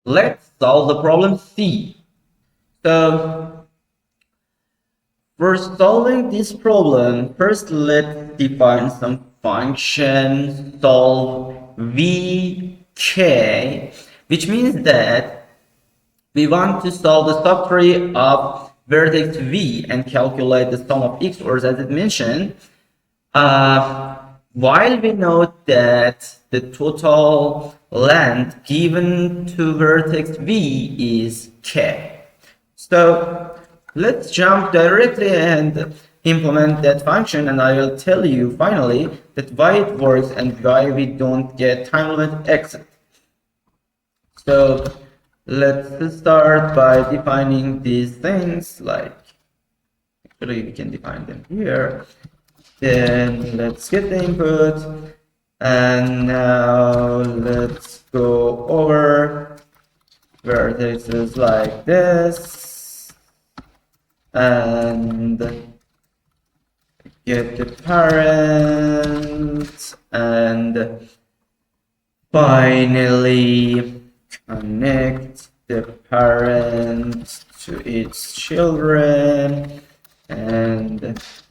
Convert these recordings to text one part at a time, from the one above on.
let's solve the problem C. So for solving this problem, first let's define some function solve vk, which means that we want to solve the subtree of vertex v and calculate the sum of xors as it mentioned. While we know that the total length given to vertex v is k. So let's jump directly and implement that function, and I will tell you finally that why it works and why we don't get time limit exit. So let's start by defining these things, like actually we can define them here. Then let's get the input, and now let's go over vertices like this and get the parent, and finally connect the parent to its children and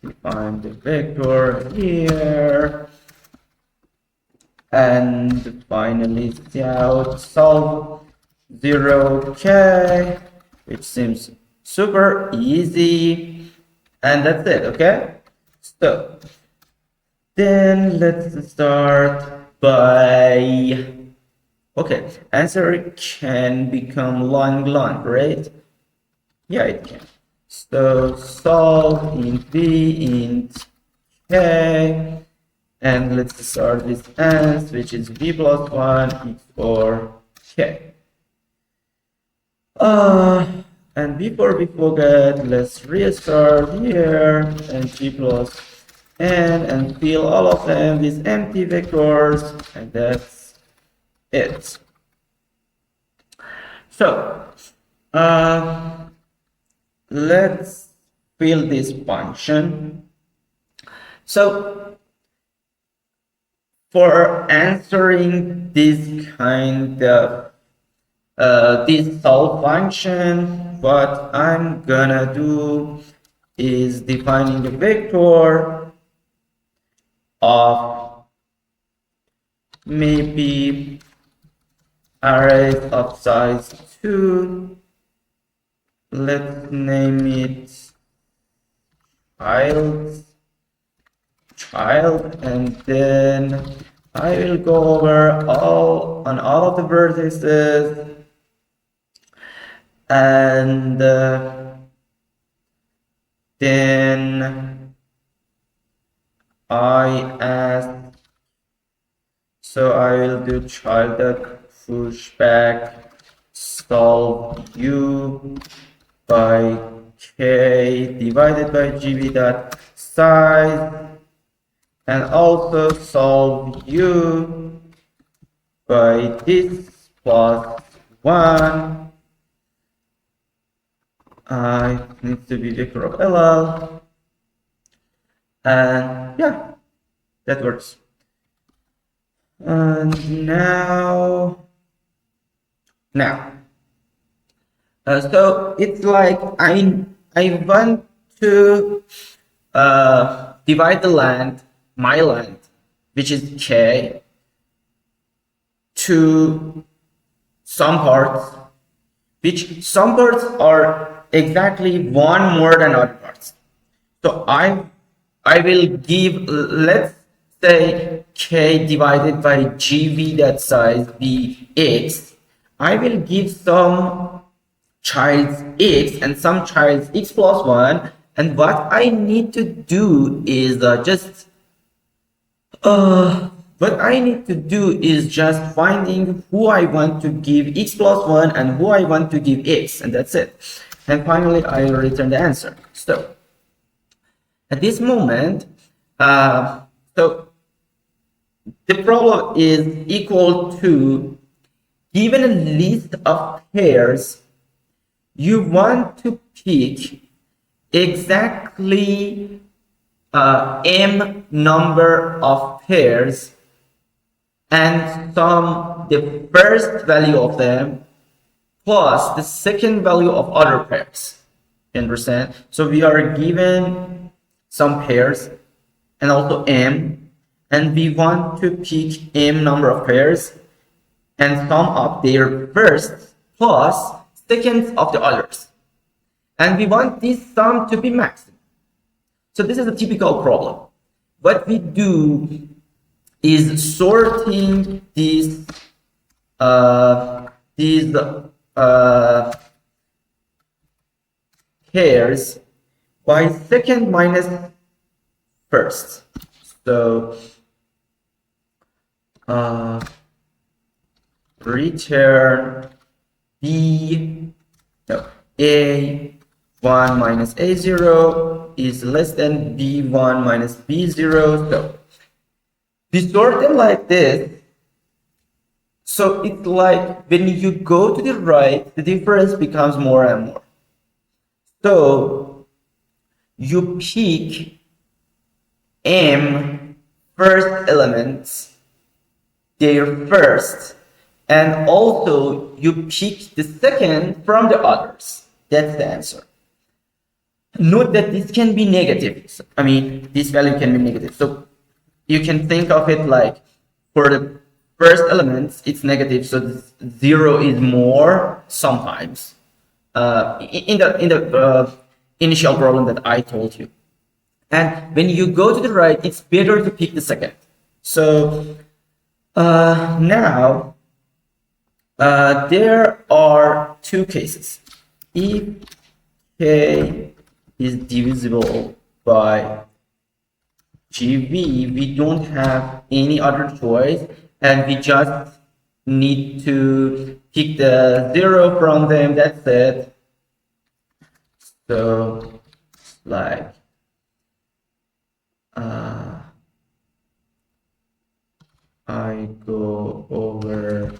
define the vector here, and finally solve 0k, which seems super easy, and that's it. Okay, so then let's start by answer can become long, right? Yeah, it can. So solve int v int k, and let's start with ans, which is v plus 1 for k. And before we forget, let's restart here and g plus n and fill all of them with empty vectors, and that's it. So let's fill this function. So for answering this kind of this solve function, what I'm gonna do is defining a vector of maybe arrays of size 2. Let's name it child, and then I will go over all of the vertices, and then so I will do child dot pushback solve u by k divided by gv dot size, and also solve u by this plus 1. It needs to be vector of LL, and yeah, that works. And now so it's like I want to divide the land, my land, which is k, to some parts, which some parts are exactly one more than other parts. So I will give, let's say k divided by gv that size be x. I will give some child's x and some child's x plus 1, and what I need to do is just finding who I want to give x plus 1 and who I want to give x, and that's it. And finally I will return the answer. So at this moment, so the problem is equal to, given a list of pairs, you want to pick exactly m number of pairs and sum the first value of them plus the second value of other pairs. You understand? So we are given some pairs and also m, and we want to pick m number of pairs and sum up their first plus seconds of the others. And we want this sum to be maximum. So this is a typical problem. What we do is sorting these pairs by second minus first. So return a1 minus a0 is less than b1 minus b0. So we sort them like this. So it's like when you go to the right, the difference becomes more and more. So you pick m first elements, their first, and also you pick the second from the others. That's the answer. Note that this can be negative. I mean, this value can be negative. So you can think of it like for the first elements, it's negative. So 0 is more sometimes. In the initial problem that I told you. And when you go to the right, it's better to pick the second. So now there are two cases. If k is divisible by gv, we don't have any other choice, and we just need to pick the 0 from them. That's it. So like I go over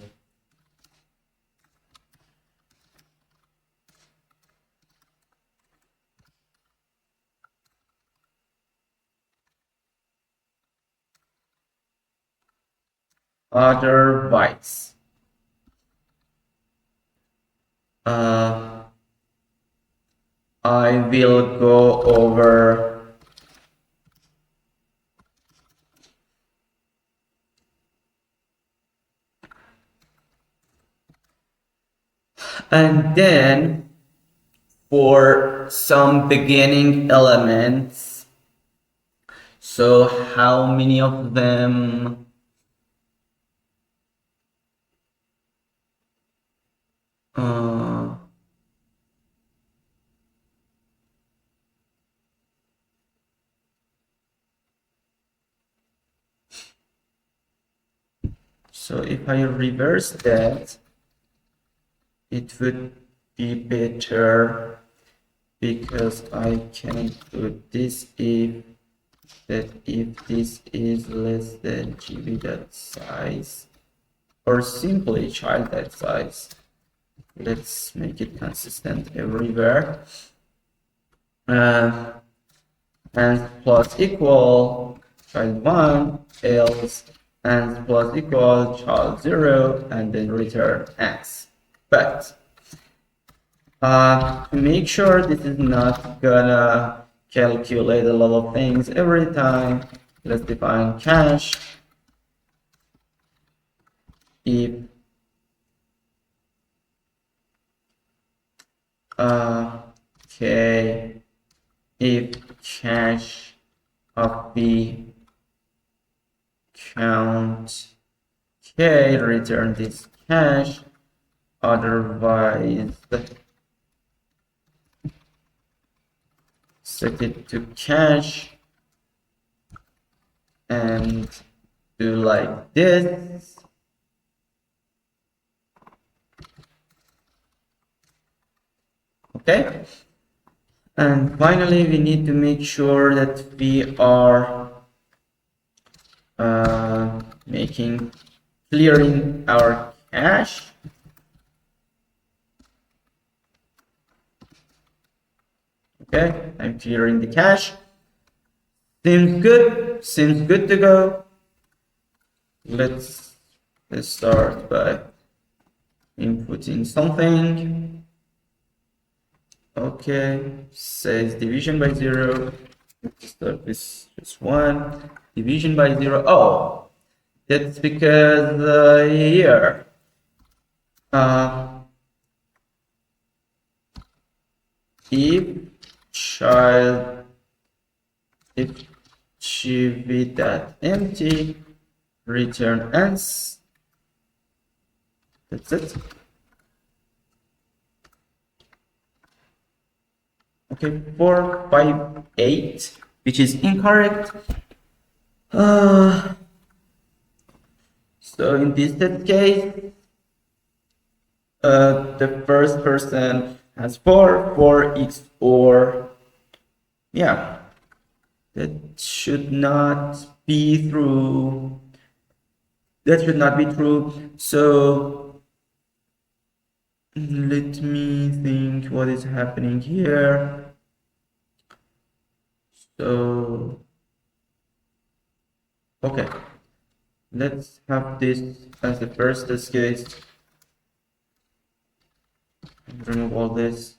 other bytes. I will go over and then for some beginning elements, so how many of them? So if I reverse that, it would be better, because I can put this if this is less than gv.size, or simply child.size. Let's make it consistent everywhere. And plus equal child1 else and plus equal child0, and then return x. But to make sure this is not gonna calculate a lot of things every time, let's define cache if k if cache of b count k, return this cache, otherwise set it to cache and do like this. Okay, and finally we need to make sure that we are clearing our cache. Okay, I'm clearing the cache. Seems good to go. Let's start by inputting something. Okay, says division by 0. Let's start with just 1. Division by 0. Oh, that's because here if child if gv dot empty return ans. That's it. Okay, 4, 5, 8, which is incorrect. So in this case, the first person has 4x, or yeah, that should not be true. That should not be true. So let me think what is happening here. So okay, let's have this as the first case. Remove all this.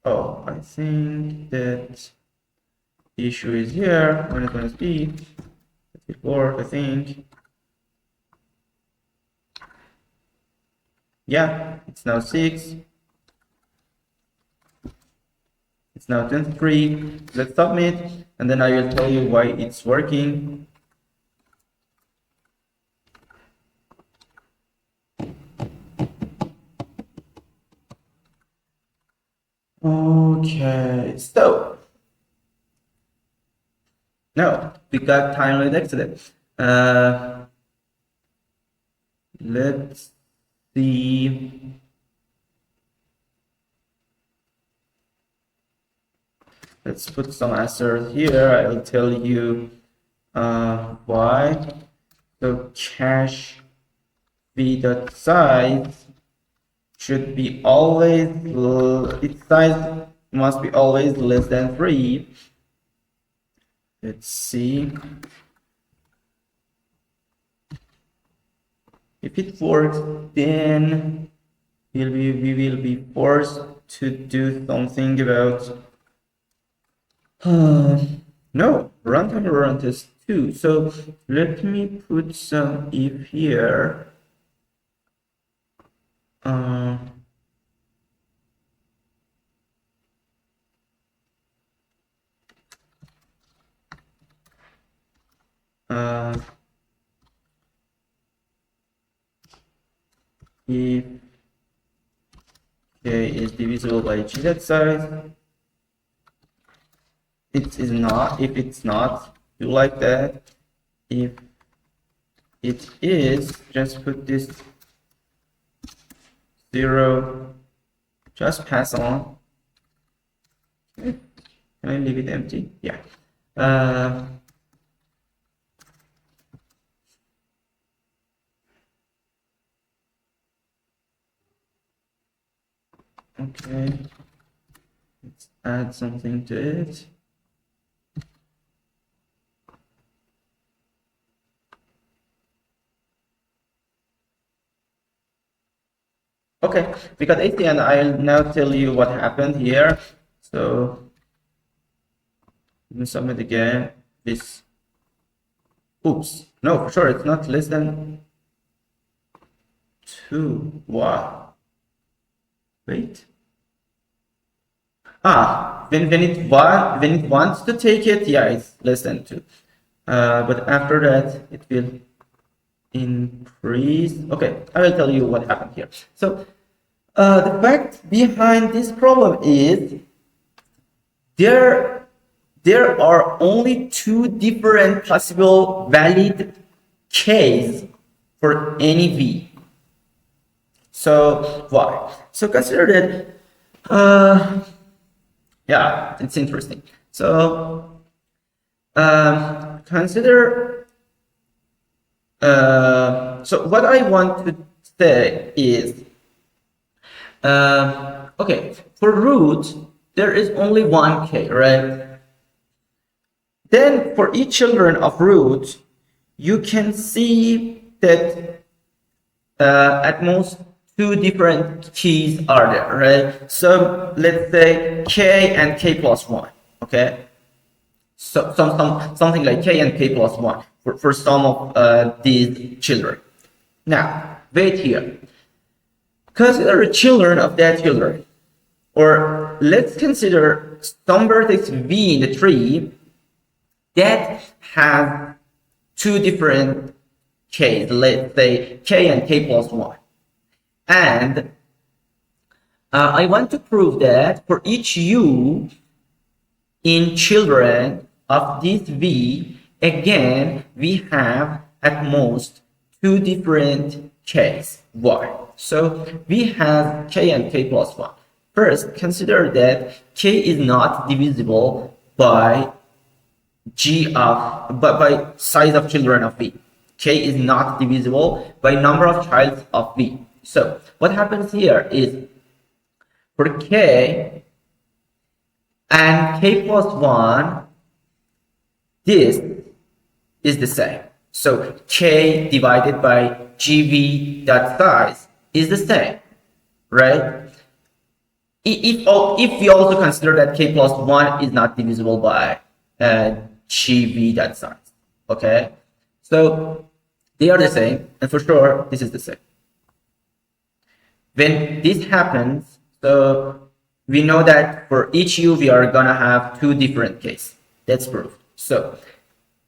Oh, I think that the issue is here. When it's going to be, it work, I think. Yeah, it's now 6. It's now 23. Let's submit, and then I will tell you why it's working. Okay, so no, we got time-limited accident. Let's see. Let's put some answers here. I'll tell you why. So cache v.size should be always, its size must be always less than 3. Let's see. If it works, then we will be forced to do something about no, runtime run test 2. So let me put some if here. If k is divisible by g that size, it is not. If it's not, do like that. If it is, just put this 0. Just pass on. Okay. Can I leave it empty? Yeah. Okay. Let's add something to it. Okay, we got 80, and I'll now tell you what happened here. So let me submit again. This. Oops. No, for sure, it's not less than 2. Wow. Wait. When it wants to take it, yeah, it's less than 2. But after that, it will increase. Okay, I will tell you what happened here. So the fact behind this problem is there are only 2 different possible valid k's for any v. So why? So consider that yeah, it's interesting. So consider so what I want to say is okay, for root there is only 1 k, right? Then for each children of root, you can see that at most two different keys are there, right? So let's say k and k plus 1, okay? So something like k and k plus 1 for some of these children. Now, wait here. Consider the children of that children. Or let's consider some vertex v in the tree that have two different k's, let's say k and k plus 1. And I want to prove that for each u in children of this v, again, we have at most two different k's. Why? So we have k and k plus 1. First, consider that k is not divisible by by size of children of v. K is not divisible by number of childs of v. So what happens here is for k and k plus 1, this is the same. So k divided by gv dot size is the same, right? If we also consider that k plus 1 is not divisible by gv dot size, okay? So they are the same, and for sure this is the same. When this happens, so we know that for each u we are gonna have two different k's. That's proved. So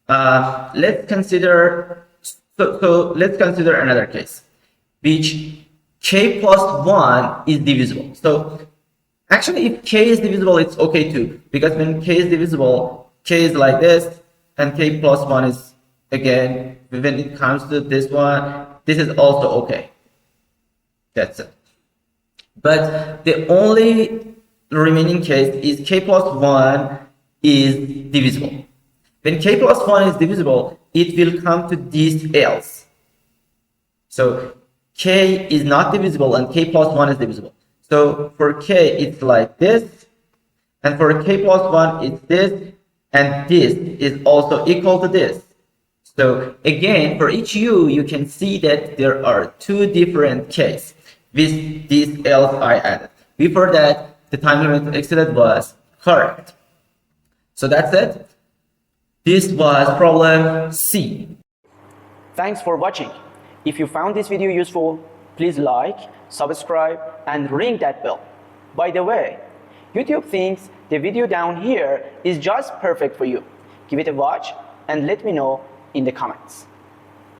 let's consider let's consider another case, which k plus 1 is divisible. So actually, if k is divisible, it's okay too, because when k is divisible, k is like this, and k plus 1 is, again, when it comes to this one, this is also okay. That's it. But the only remaining case is k plus 1 is divisible. When k plus 1 is divisible, it will come to this else. So k is not divisible and k plus 1 is divisible. So for k, it's like this, and for k plus 1, it's this, and this is also equal to this. So again, for each u, you can see that there are two different k's with this else I added. Before that, the time limit exceeded was correct. So that's it. This was problem C. Thanks for watching. If you found this video useful, please like, subscribe, and ring that bell. By the way, YouTube thinks the video down here is just perfect for you. Give it a watch and let me know in the comments.